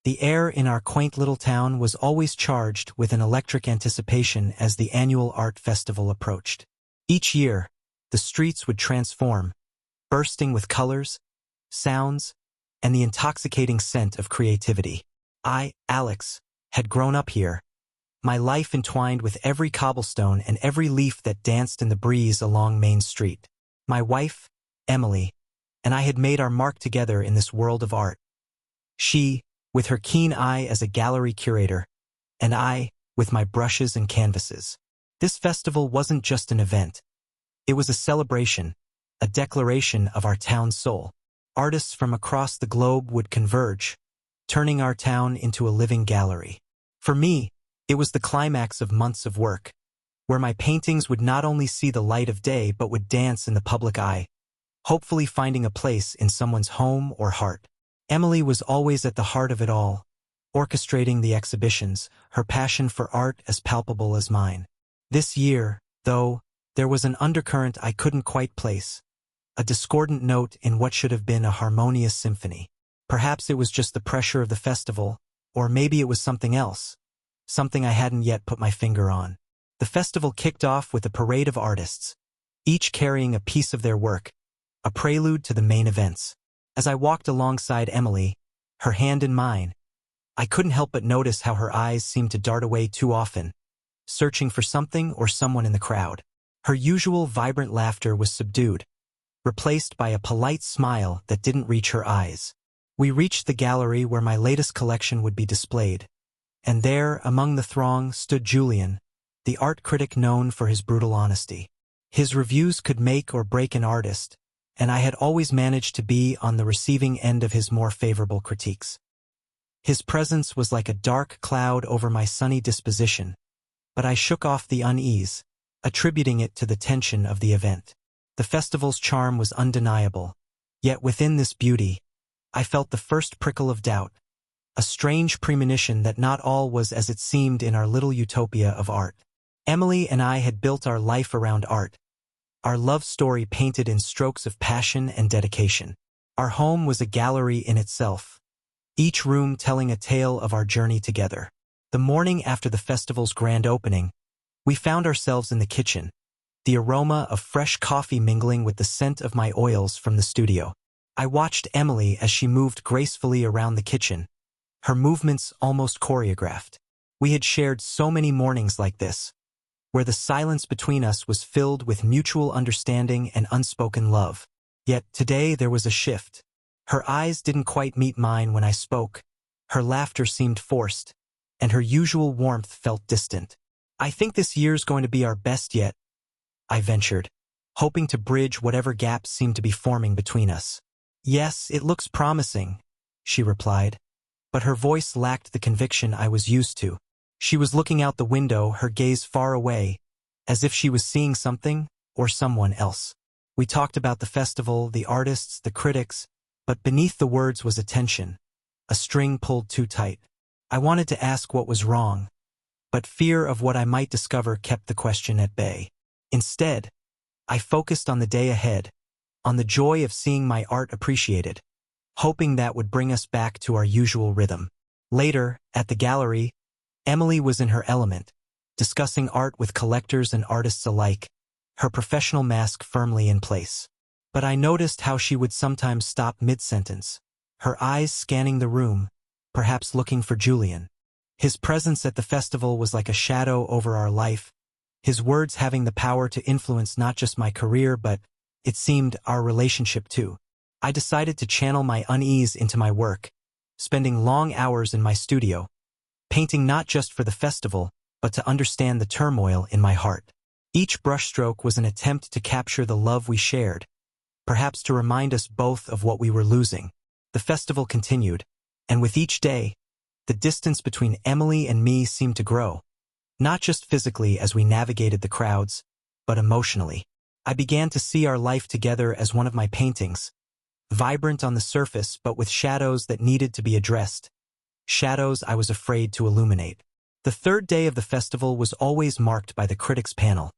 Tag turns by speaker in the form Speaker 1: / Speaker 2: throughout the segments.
Speaker 1: The air in our quaint little town was always charged with an electric anticipation as the annual art festival approached. Each year, the streets would transform, bursting with colors, sounds, and the intoxicating scent of creativity. I, Alex, had grown up here, my life entwined with every cobblestone and every leaf that danced in the breeze along Main Street. My wife, Emily, and I had made our mark together in this world of art. She, with her keen eye as a gallery curator, and I, with my brushes and canvases. This festival wasn't just an event. It was a celebration, a declaration of our town's soul. Artists from across the globe would converge, turning our town into a living gallery. For me, it was the climax of months of work, where my paintings would not only see the light of day but would dance in the public eye, hopefully finding a place in someone's home or heart. Emily was always at the heart of it all, orchestrating the exhibitions, her passion for art as palpable as mine. This year, though, there was an undercurrent I couldn't quite place, a discordant note in what should have been a harmonious symphony. Perhaps it was just the pressure of the festival, or maybe it was something else, something I hadn't yet put my finger on. The festival kicked off with a parade of artists, each carrying a piece of their work, a prelude to the main events. As I walked alongside Emily, her hand in mine, I couldn't help but notice how her eyes seemed to dart away too often, searching for something or someone in the crowd. Her usual vibrant laughter was subdued, replaced by a polite smile that didn't reach her eyes. We reached the gallery where my latest collection would be displayed, and there, among the throng, stood Julian, the art critic known for his brutal honesty. His reviews could make or break an artist, and I had always managed to be on the receiving end of his more favorable critiques. His presence was like a dark cloud over my sunny disposition, but I shook off the unease, attributing it to the tension of the event. The festival's charm was undeniable, yet within this beauty, I felt the first prickle of doubt, a strange premonition that not all was as it seemed in our little utopia of art. Emily and I had built our life around art, our love story painted in strokes of passion and dedication. Our home was a gallery in itself, each room telling a tale of our journey together. The morning after the festival's grand opening, we found ourselves in the kitchen, the aroma of fresh coffee mingling with the scent of my oils from the studio. I watched Emily as she moved gracefully around the kitchen, her movements almost choreographed. We had shared so many mornings like this, where the silence between us was filled with mutual understanding and unspoken love. Yet today there was a shift. Her eyes didn't quite meet mine when I spoke, her laughter seemed forced, and her usual warmth felt distant. "I think this year's going to be our best yet," I ventured, hoping to bridge whatever gaps seemed to be forming between us. "Yes, it looks promising," she replied, but her voice lacked the conviction I was used to. She was looking out the window, her gaze far away, as if she was seeing something or someone else. We talked about the festival, the artists, the critics, but beneath the words was a tension, a string pulled too tight. I wanted to ask what was wrong, but fear of what I might discover kept the question at bay. Instead, I focused on the day ahead, on the joy of seeing my art appreciated, hoping that would bring us back to our usual rhythm. Later, at the gallery, Emily was in her element, discussing art with collectors and artists alike, her professional mask firmly in place. But I noticed how she would sometimes stop mid-sentence, her eyes scanning the room, perhaps looking for Julian. His presence at the festival was like a shadow over our life, his words having the power to influence not just my career but, it seemed, our relationship too. I decided to channel my unease into my work, spending long hours in my studio, painting not just for the festival, but to understand the turmoil in my heart. Each brushstroke was an attempt to capture the love we shared, perhaps to remind us both of what we were losing. The festival continued, and with each day, the distance between Emily and me seemed to grow, not just physically as we navigated the crowds, but emotionally. I began to see our life together as one of my paintings, vibrant on the surface but with shadows that needed to be addressed, shadows I was afraid to illuminate. The third day of the festival was always marked by the critics' panel,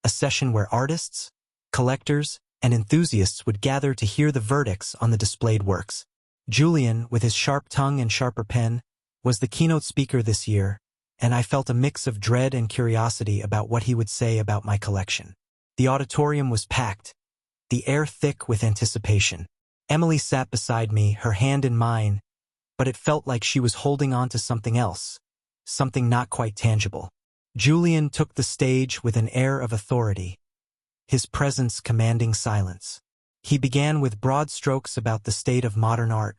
Speaker 1: a session where artists, collectors, and enthusiasts would gather to hear the verdicts on the displayed works. Julian, with his sharp tongue and sharper pen, was the keynote speaker this year, and I felt a mix of dread and curiosity about what he would say about my collection. The auditorium was packed, the air thick with anticipation. Emily sat beside me, her hand in mine, but it felt like she was holding on to something else, something not quite tangible. Julian took the stage with an air of authority, his presence commanding silence. He began with broad strokes about the state of modern art.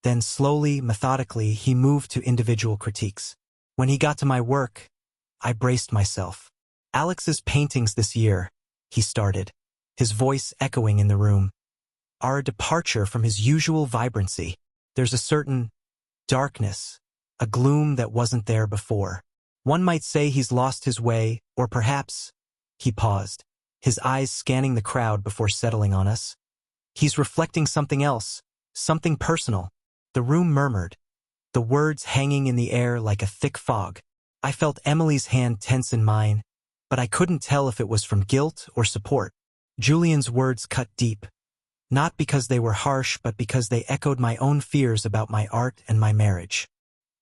Speaker 1: Then slowly, methodically, he moved to individual critiques. When he got to my work, I braced myself. Alex's paintings this year, he started, his voice echoing in the room, are a departure from his usual vibrancy. There's a certain darkness, a gloom that wasn't there before. One might say he's lost his way, or perhaps, he paused, his eyes scanning the crowd before settling on us. He's reflecting something else, something personal. The room murmured, the words hanging in the air like a thick fog. I felt Emily's hand tense in mine, but I couldn't tell if it was from guilt or support. Julian's words cut deep, not because they were harsh, but because they echoed my own fears about my art and my marriage.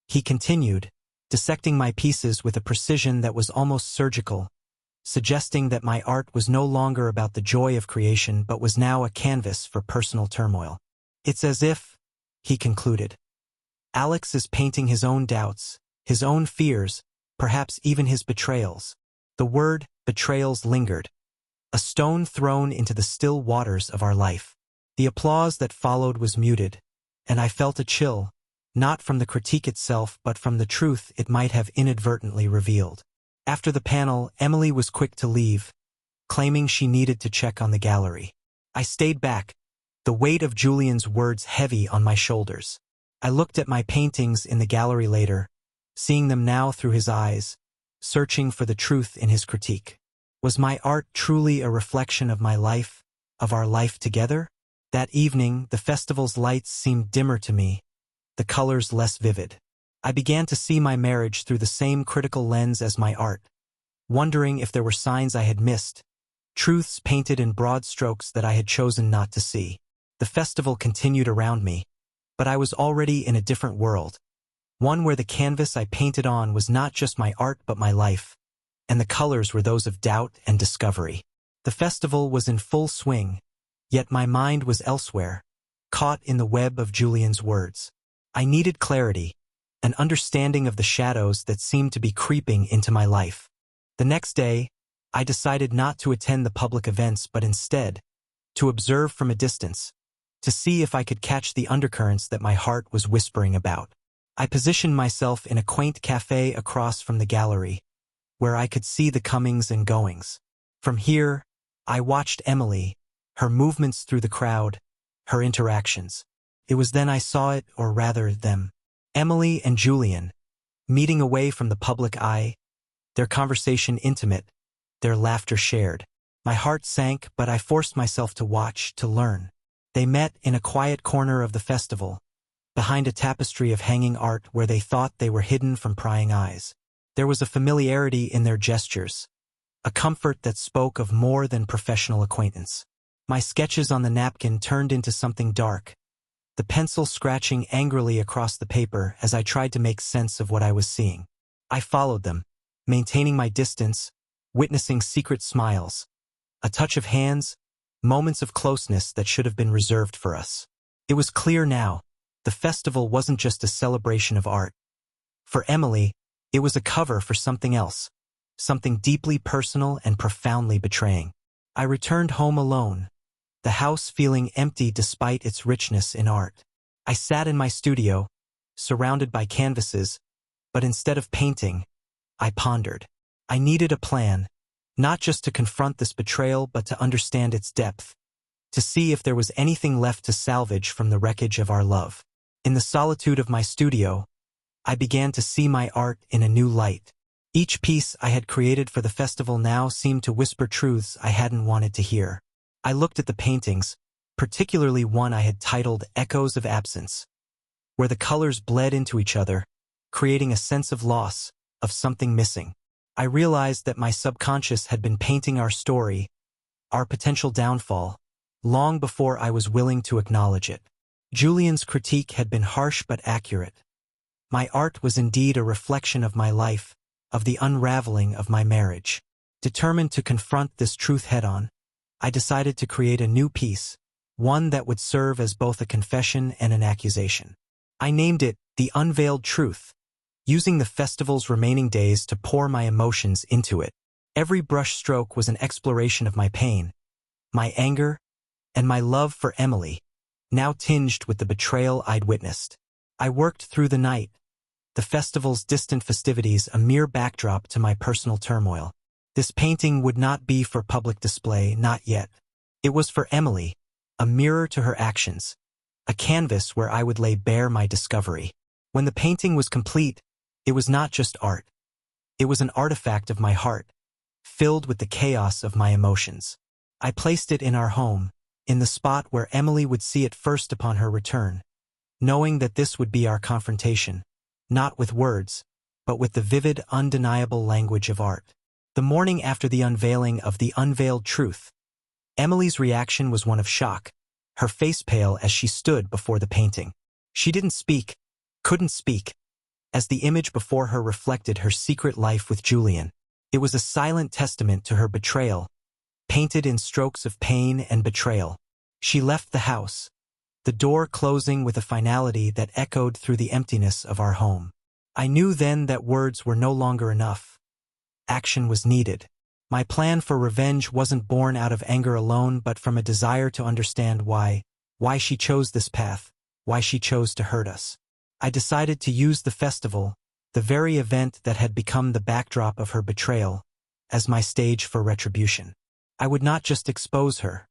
Speaker 1: He continued, dissecting my pieces with a precision that was almost surgical, suggesting that my art was no longer about the joy of creation but was now a canvas for personal turmoil. It's as if, he concluded, Alex is painting his own doubts, his own fears, perhaps even his betrayals. The word betrayals lingered, a stone thrown into the still waters of our life. The applause that followed was muted, and I felt a chill, not from the critique itself but from the truth it might have inadvertently revealed. After the panel, Emily was quick to leave, claiming she needed to check on the gallery. I stayed back, the weight of Julian's words heavy on my shoulders. I looked at my paintings in the gallery later, seeing them now through his eyes, searching for the truth in his critique. Was my art truly a reflection of my life, of our life together? That evening, the festival's lights seemed dimmer to me, the colors less vivid. I began to see my marriage through the same critical lens as my art, wondering if there were signs I had missed, truths painted in broad strokes that I had chosen not to see. The festival continued around me, but I was already in a different world, one where the canvas I painted on was not just my art but my life, and the colors were those of doubt and discovery. The festival was in full swing, yet my mind was elsewhere, caught in the web of Julian's words. I needed clarity, an understanding of the shadows that seemed to be creeping into my life. The next day, I decided not to attend the public events but instead, to observe from a distance, to see if I could catch the undercurrents that my heart was whispering about. I positioned myself in a quaint cafe across from the gallery, where I could see the comings and goings. From here, I watched Emily, her movements through the crowd, her interactions. It was then I saw it, or rather them. Emily and Julian, meeting away from the public eye, their conversation intimate, their laughter shared. My heart sank, but I forced myself to watch, to learn. They met in a quiet corner of the festival, behind a tapestry of hanging art where they thought they were hidden from prying eyes. There was a familiarity in their gestures, a comfort that spoke of more than professional acquaintance. My sketches on the napkin turned into something dark, the pencil scratching angrily across the paper as I tried to make sense of what I was seeing. I followed them, maintaining my distance, witnessing secret smiles, a touch of hands, moments of closeness that should have been reserved for us. It was clear now, the festival wasn't just a celebration of art. For Emily, it was a cover for something else, something deeply personal and profoundly betraying. I returned home alone, the house feeling empty despite its richness in art. I sat in my studio, surrounded by canvases, but instead of painting, I pondered. I needed a plan, not just to confront this betrayal but to understand its depth, to see if there was anything left to salvage from the wreckage of our love. In the solitude of my studio, I began to see my art in a new light. Each piece I had created for the festival now seemed to whisper truths I hadn't wanted to hear. I looked at the paintings, particularly one I had titled Echoes of Absence, where the colors bled into each other, creating a sense of loss, of something missing. I realized that my subconscious had been painting our story, our potential downfall, long before I was willing to acknowledge it. Julian's critique had been harsh but accurate. My art was indeed a reflection of my life, of the unraveling of my marriage. Determined to confront this truth head-on, I decided to create a new piece, one that would serve as both a confession and an accusation. I named it The Unveiled Truth, using the festival's remaining days to pour my emotions into it. Every brush stroke was an exploration of my pain, my anger, and my love for Emily, now tinged with the betrayal I'd witnessed. I worked through the night, the festival's distant festivities a mere backdrop to my personal turmoil. This painting would not be for public display, not yet. It was for Emily, a mirror to her actions, a canvas where I would lay bare my discovery. When the painting was complete, it was not just art. It was an artifact of my heart, filled with the chaos of my emotions. I placed it in our home, in the spot where Emily would see it first upon her return, knowing that this would be our confrontation, not with words, but with the vivid, undeniable language of art. The morning after the unveiling of The Unveiled Truth, Emily's reaction was one of shock, her face pale as she stood before the painting. She didn't speak, couldn't speak, as the image before her reflected her secret life with Julian. It was a silent testament to her betrayal, painted in strokes of pain and betrayal. She left the house, the door closing with a finality that echoed through the emptiness of our home. I knew then that words were no longer enough. Action was needed. My plan for revenge wasn't born out of anger alone, but from a desire to understand why she chose this path, why she chose to hurt us. I decided to use the festival, the very event that had become the backdrop of her betrayal, as my stage for retribution. I would not just expose her.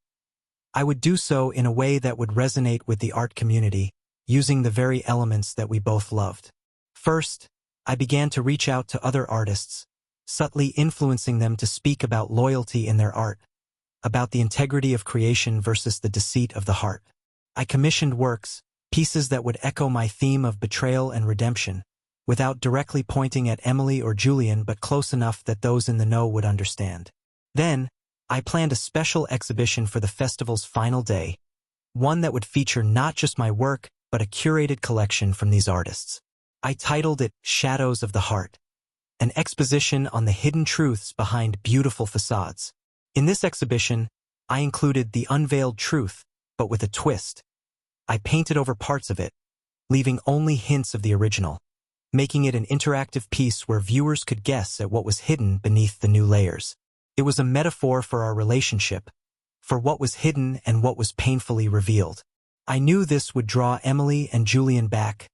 Speaker 1: I would do so in a way that would resonate with the art community, using the very elements that we both loved. First, I began to reach out to other artists, subtly influencing them to speak about loyalty in their art, about the integrity of creation versus the deceit of the heart. I commissioned works, pieces that would echo my theme of betrayal and redemption, without directly pointing at Emily or Julian, but close enough that those in the know would understand. Then, I planned a special exhibition for the festival's final day, one that would feature not just my work, but a curated collection from these artists. I titled it Shadows of the Heart, an exposition on the hidden truths behind beautiful facades. In this exhibition, I included The Unveiled Truth, but with a twist. I painted over parts of it, leaving only hints of the original, making it an interactive piece where viewers could guess at what was hidden beneath the new layers. It was a metaphor for our relationship, for what was hidden and what was painfully revealed. I knew this would draw Emily and Julian back,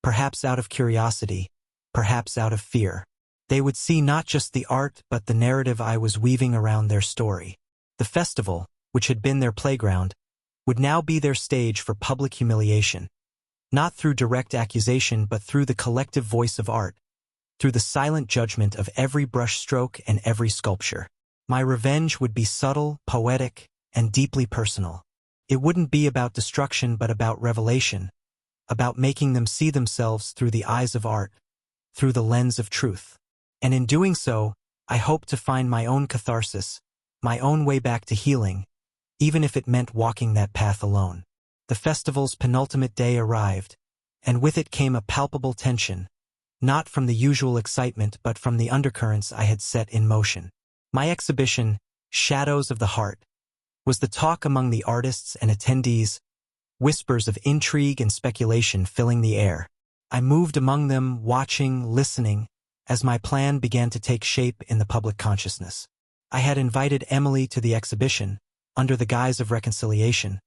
Speaker 1: perhaps out of curiosity, perhaps out of fear. They would see not just the art but the narrative I was weaving around their story. The festival, which had been their playground, would now be their stage for public humiliation, not through direct accusation but through the collective voice of art, through the silent judgment of every brushstroke and every sculpture. My revenge would be subtle, poetic, and deeply personal. It wouldn't be about destruction but about revelation, about making them see themselves through the eyes of art, through the lens of truth. And in doing so, I hoped to find my own catharsis, my own way back to healing, even if it meant walking that path alone. The festival's penultimate day arrived, and with it came a palpable tension, not from the usual excitement but from the undercurrents I had set in motion. My exhibition, Shadows of the Heart, was the talk among the artists and attendees, whispers of intrigue and speculation filling the air. I moved among them, watching, listening, as my plan began to take shape in the public consciousness. I had invited Emily to the exhibition, under the guise of reconciliation,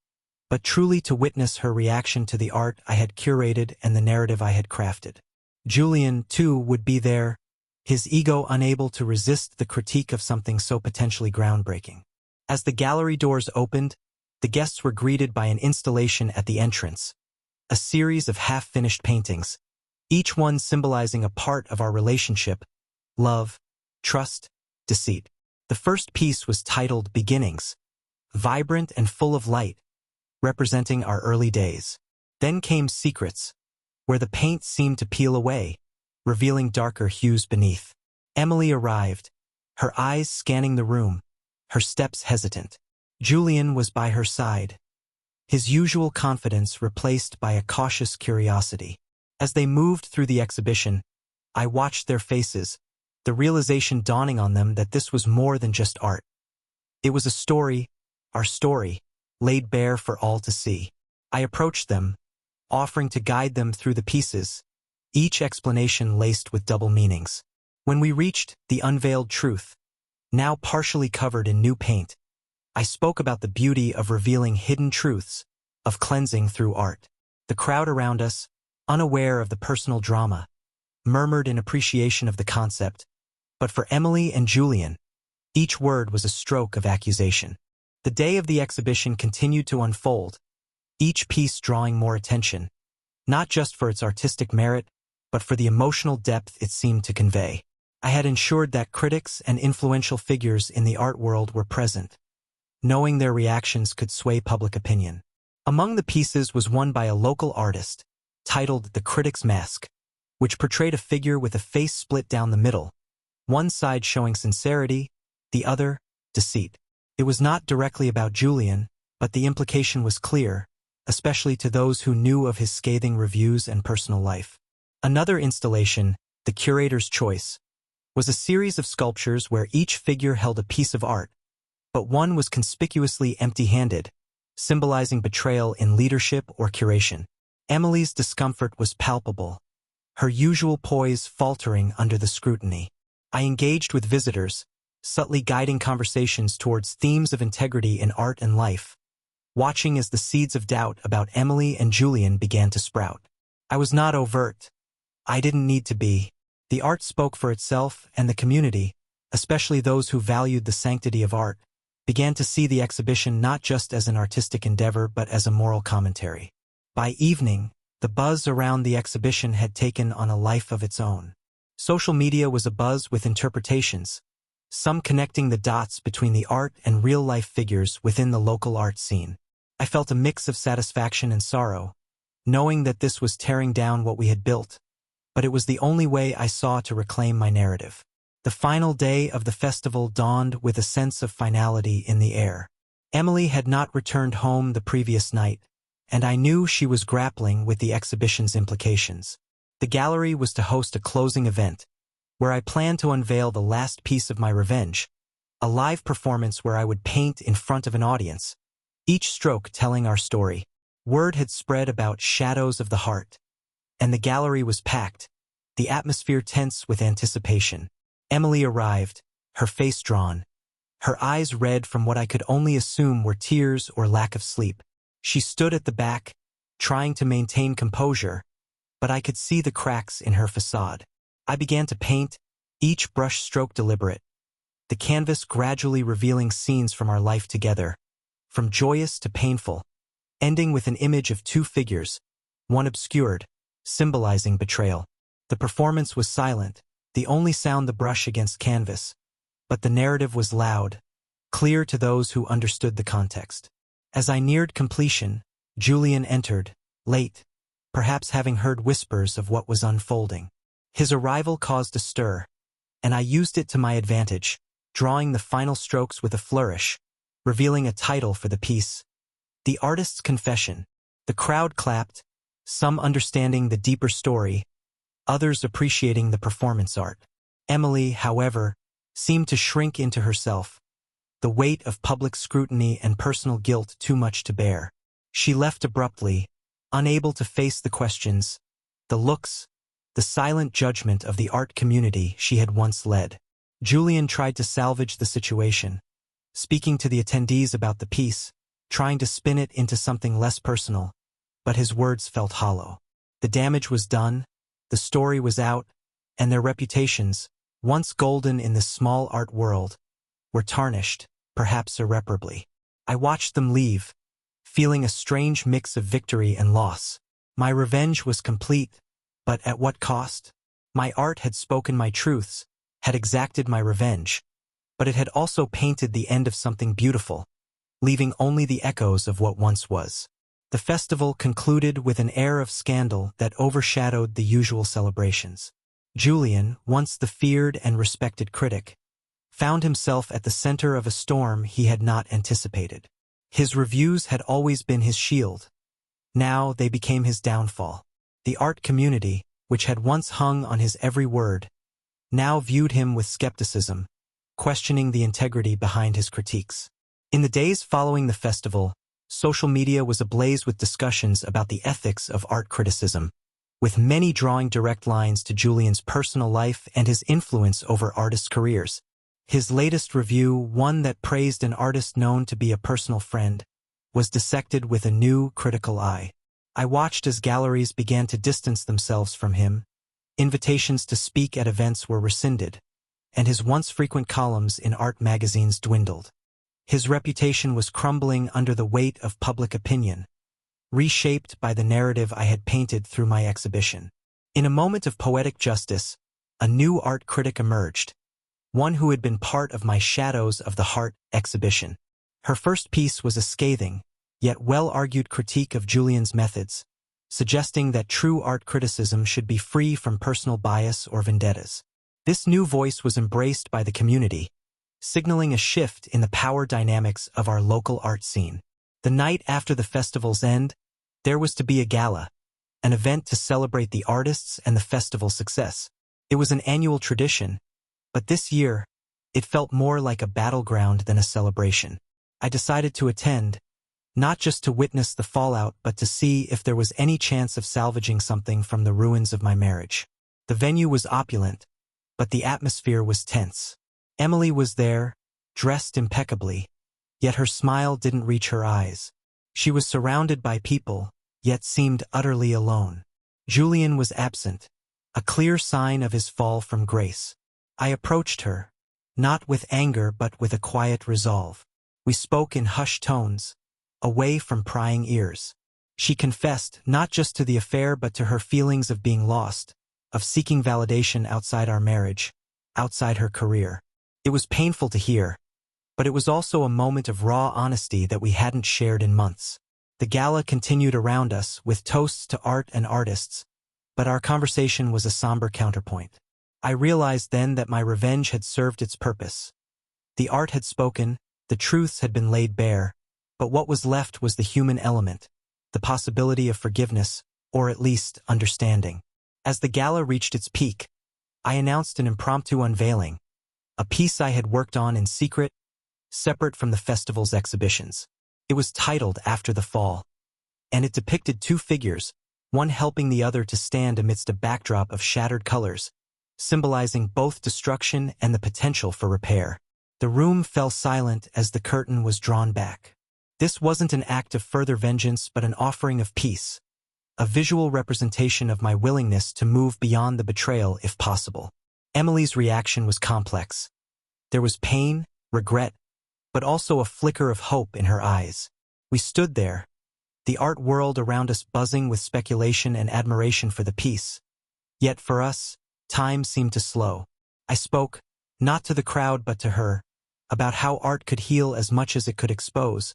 Speaker 1: but truly to witness her reaction to the art I had curated and the narrative I had crafted. Julian, too, would be there, his ego unable to resist the critique of something so potentially groundbreaking. As the gallery doors opened, the guests were greeted by an installation at the entrance, a series of half-finished paintings, each one symbolizing a part of our relationship: love, trust, deceit. The first piece was titled Beginnings, vibrant and full of light, representing our early days. Then came Secrets, where the paint seemed to peel away, revealing darker hues beneath. Emily arrived, her eyes scanning the room, her steps hesitant. Julian was by her side, his usual confidence replaced by a cautious curiosity. As they moved through the exhibition, I watched their faces, the realization dawning on them that this was more than just art. It was a story, our story, laid bare for all to see. I approached them, offering to guide them through the pieces, each explanation laced with double meanings. When we reached the unveiled truth, now partially covered in new paint, I spoke about the beauty of revealing hidden truths, of cleansing through art. The crowd around us, unaware of the personal drama, murmured in appreciation of the concept, but for Emily and Julian, each word was a stroke of accusation. The day of the exhibition continued to unfold, each piece drawing more attention, not just for its artistic merit, but for the emotional depth it seemed to convey. I had ensured that critics and influential figures in the art world were present, knowing their reactions could sway public opinion. Among the pieces was one by a local artist, titled The Critic's Mask, which portrayed a figure with a face split down the middle, one side showing sincerity, the other, deceit. It was not directly about Julian, but the implication was clear, especially to those who knew of his scathing reviews and personal life. Another installation, The Curator's Choice, was a series of sculptures where each figure held a piece of art, but one was conspicuously empty-handed, symbolizing betrayal in leadership or curation. Emily's discomfort was palpable, her usual poise faltering under the scrutiny. I engaged with visitors, subtly guiding conversations towards themes of integrity in art and life, watching as the seeds of doubt about Emily and Julian began to sprout. I was not overt. I didn't need to be. The art spoke for itself, and the community, especially those who valued the sanctity of art, began to see the exhibition not just as an artistic endeavor but as a moral commentary. By evening, the buzz around the exhibition had taken on a life of its own. Social media was abuzz with interpretations, some connecting the dots between the art and real-life figures within the local art scene. I felt a mix of satisfaction and sorrow, knowing that this was tearing down what we had built, but it was the only way I saw to reclaim my narrative. The final day of the festival dawned with a sense of finality in the air. Emily had not returned home the previous night, and I knew she was grappling with the exhibition's implications. The gallery was to host a closing event, where I planned to unveil the last piece of my revenge, a live performance where I would paint in front of an audience, each stroke telling our story. Word had spread about Shadows of the Heart, and the gallery was packed, the atmosphere tense with anticipation. Emily arrived, her face drawn, her eyes red from what I could only assume were tears or lack of sleep. She stood at the back, trying to maintain composure, but I could see the cracks in her facade. I began to paint, each brush stroke deliberate, the canvas gradually revealing scenes from our life together, from joyous to painful, ending with an image of two figures, one obscured, symbolizing betrayal. The performance was silent, the only sound the brush against canvas, but the narrative was loud, clear to those who understood the context. As I neared completion, Julian entered, late, perhaps having heard whispers of what was unfolding. His arrival caused a stir, and I used it to my advantage, drawing the final strokes with a flourish, revealing a title for the piece, The Artist's Confession. The crowd clapped, some understanding the deeper story, others appreciating the performance art. Emily, however, seemed to shrink into herself, the weight of public scrutiny and personal guilt too much to bear. She left abruptly, unable to face the questions, the looks, the silent judgment of the art community she had once led. Julian tried to salvage the situation, speaking to the attendees about the piece, trying to spin it into something less personal, but his words felt hollow. The damage was done, the story was out, and their reputations, once golden in this small art world, were tarnished, perhaps irreparably. I watched them leave, feeling a strange mix of victory and loss. My revenge was complete, but at what cost? My art had spoken my truths, had exacted my revenge, but it had also painted the end of something beautiful, leaving only the echoes of what once was. The festival concluded with an air of scandal that overshadowed the usual celebrations. Julian, once the feared and respected critic, found himself at the center of a storm he had not anticipated. His reviews had always been his shield. Now they became his downfall. The art community, which had once hung on his every word, now viewed him with skepticism, questioning the integrity behind his critiques. In the days following the festival, social media was ablaze with discussions about the ethics of art criticism, with many drawing direct lines to Julian's personal life and his influence over artists' careers. His latest review, one that praised an artist known to be a personal friend, was dissected with a new, critical eye. I watched as galleries began to distance themselves from him, invitations to speak at events were rescinded, and his once frequent columns in art magazines dwindled. His reputation was crumbling under the weight of public opinion, reshaped by the narrative I had painted through my exhibition. In a moment of poetic justice, a new art critic emerged, one who had been part of my Shadows of the Heart exhibition. Her first piece was a scathing, yet well-argued critique of Julian's methods, suggesting that true art criticism should be free from personal bias or vendettas. This new voice was embraced by the community, signaling a shift in the power dynamics of our local art scene. The night after the festival's end, there was to be a gala, an event to celebrate the artists and the festival's success. It was an annual tradition, but this year, it felt more like a battleground than a celebration. I decided to attend, not just to witness the fallout but to see if there was any chance of salvaging something from the ruins of my marriage. The venue was opulent, but the atmosphere was tense. Emily was there, dressed impeccably, yet her smile didn't reach her eyes. She was surrounded by people, yet seemed utterly alone. Julian was absent, a clear sign of his fall from grace. I approached her, not with anger but with a quiet resolve. We spoke in hushed tones, away from prying ears. She confessed not just to the affair but to her feelings of being lost, of seeking validation outside our marriage, outside her career. It was painful to hear, but it was also a moment of raw honesty that we hadn't shared in months. The gala continued around us with toasts to art and artists, but our conversation was a somber counterpoint. I realized then that my revenge had served its purpose. The art had spoken, the truths had been laid bare, but what was left was the human element, the possibility of forgiveness, or at least understanding. As the gala reached its peak, I announced an impromptu unveiling, a piece I had worked on in secret, separate from the festival's exhibitions. It was titled After the Fall, and it depicted two figures, one helping the other to stand amidst a backdrop of shattered colors, symbolizing both destruction and the potential for repair. The room fell silent as the curtain was drawn back. This wasn't an act of further vengeance but an offering of peace, a visual representation of my willingness to move beyond the betrayal if possible. Emily's reaction was complex. There was pain, regret, but also a flicker of hope in her eyes. We stood there, the art world around us buzzing with speculation and admiration for the piece. Yet for us, time seemed to slow. I spoke, not to the crowd but to her, about how art could heal as much as it could expose,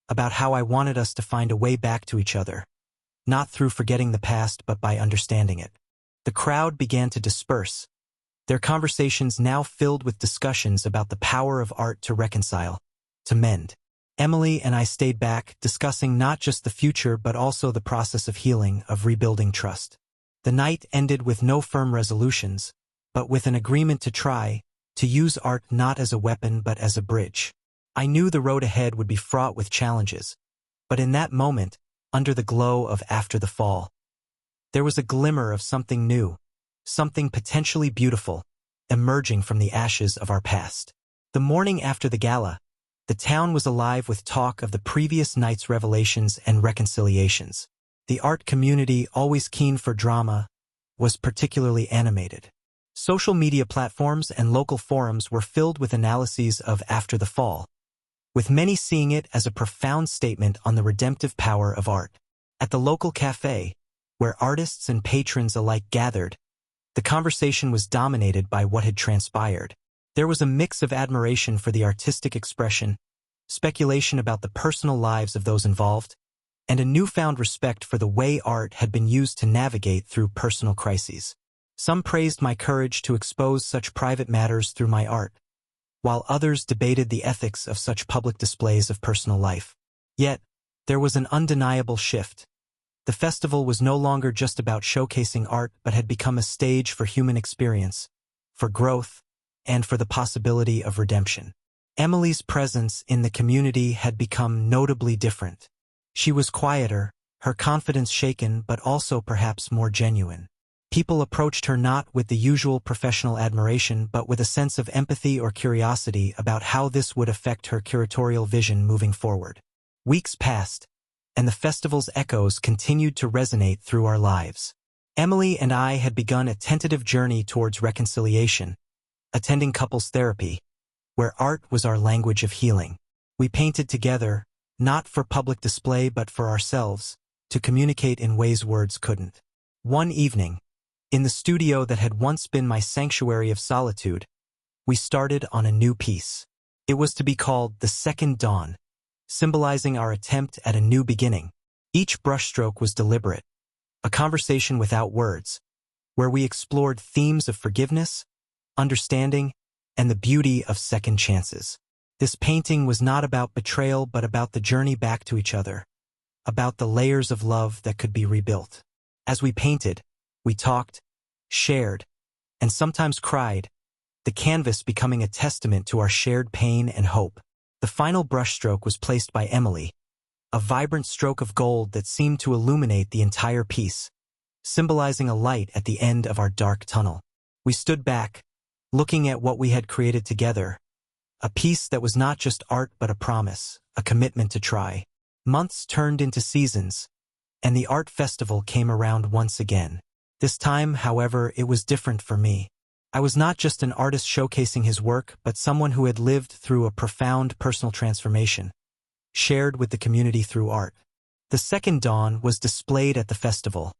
Speaker 1: about how I wanted us to find a way back to each other, not through forgetting the past but by understanding it. The crowd began to disperse, their conversations now filled with discussions about the power of art to reconcile, to mend. Emily and I stayed back, discussing not just the future but also the process of healing, of rebuilding trust. The night ended with no firm resolutions, but with an agreement to use art not as a weapon but as a bridge. I knew the road ahead would be fraught with challenges, but in that moment, under the glow of After the Fall, there was a glimmer of something new, something potentially beautiful, emerging from the ashes of our past. The morning after the gala, the town was alive with talk of the previous night's revelations and reconciliations. The art community, always keen for drama, was particularly animated. Social media platforms and local forums were filled with analyses of After the Fall, with many seeing it as a profound statement on the redemptive power of art. At the local cafe, where artists and patrons alike gathered, the conversation was dominated by what had transpired. There was a mix of admiration for the artistic expression, speculation about the personal lives of those involved, and a newfound respect for the way art had been used to navigate through personal crises. Some praised my courage to expose such private matters through my art, while others debated the ethics of such public displays of personal life. Yet, there was an undeniable shift. The festival was no longer just about showcasing art but had become a stage for human experience, for growth, and for the possibility of redemption. Emily's presence in the community had become notably different. She was quieter, her confidence shaken but also perhaps more genuine. People approached her not with the usual professional admiration but with a sense of empathy or curiosity about how this would affect her curatorial vision moving forward. Weeks passed, and the festival's echoes continued to resonate through our lives. Emily and I had begun a tentative journey towards reconciliation, attending couples therapy, where art was our language of healing. We painted together, not for public display but for ourselves, to communicate in ways words couldn't. One evening, in the studio that had once been my sanctuary of solitude, we started on a new piece. It was to be called The Second Dawn, symbolizing our attempt at a new beginning. Each brushstroke was deliberate, a conversation without words, where we explored themes of forgiveness, understanding, and the beauty of second chances. This painting was not about betrayal but about the journey back to each other, about the layers of love that could be rebuilt. As we painted, we talked, shared, and sometimes cried, the canvas becoming a testament to our shared pain and hope. The final brushstroke was placed by Emily, a vibrant stroke of gold that seemed to illuminate the entire piece, symbolizing a light at the end of our dark tunnel. We stood back, looking at what we had created together, a piece that was not just art but a promise, a commitment to try. Months turned into seasons, and the art festival came around once again. This time, however, it was different for me. I was not just an artist showcasing his work, but someone who had lived through a profound personal transformation, shared with the community through art. The Second Dawn was displayed at the festival,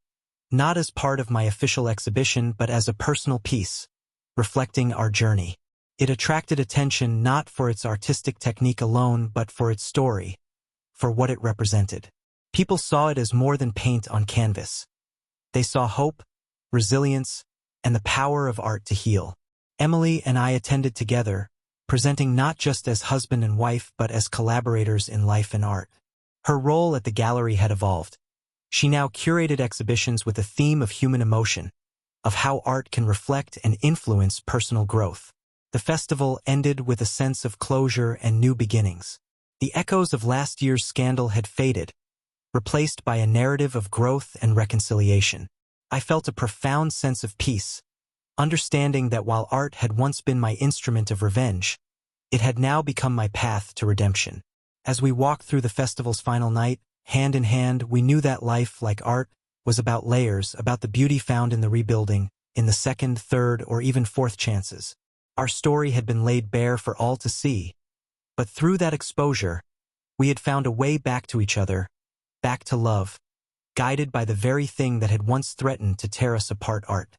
Speaker 1: not as part of my official exhibition but as a personal piece, reflecting our journey. It attracted attention not for its artistic technique alone but for its story, for what it represented. People saw it as more than paint on canvas. They saw hope, resilience, and the power of art to heal. Emily and I attended together, presenting not just as husband and wife but as collaborators in life and art. Her role at the gallery had evolved. She now curated exhibitions with a theme of human emotion, of how art can reflect and influence personal growth. The festival ended with a sense of closure and new beginnings. The echoes of last year's scandal had faded, replaced by a narrative of growth and reconciliation. I felt a profound sense of peace, understanding that while art had once been my instrument of revenge, it had now become my path to redemption. As we walked through the festival's final night, hand in hand, we knew that life, like art, was about layers, about the beauty found in the rebuilding, in the second, third, or even fourth chances. Our story had been laid bare for all to see, but through that exposure, we had found a way back to each other, back to love, guided by the very thing that had once threatened to tear us apart: art.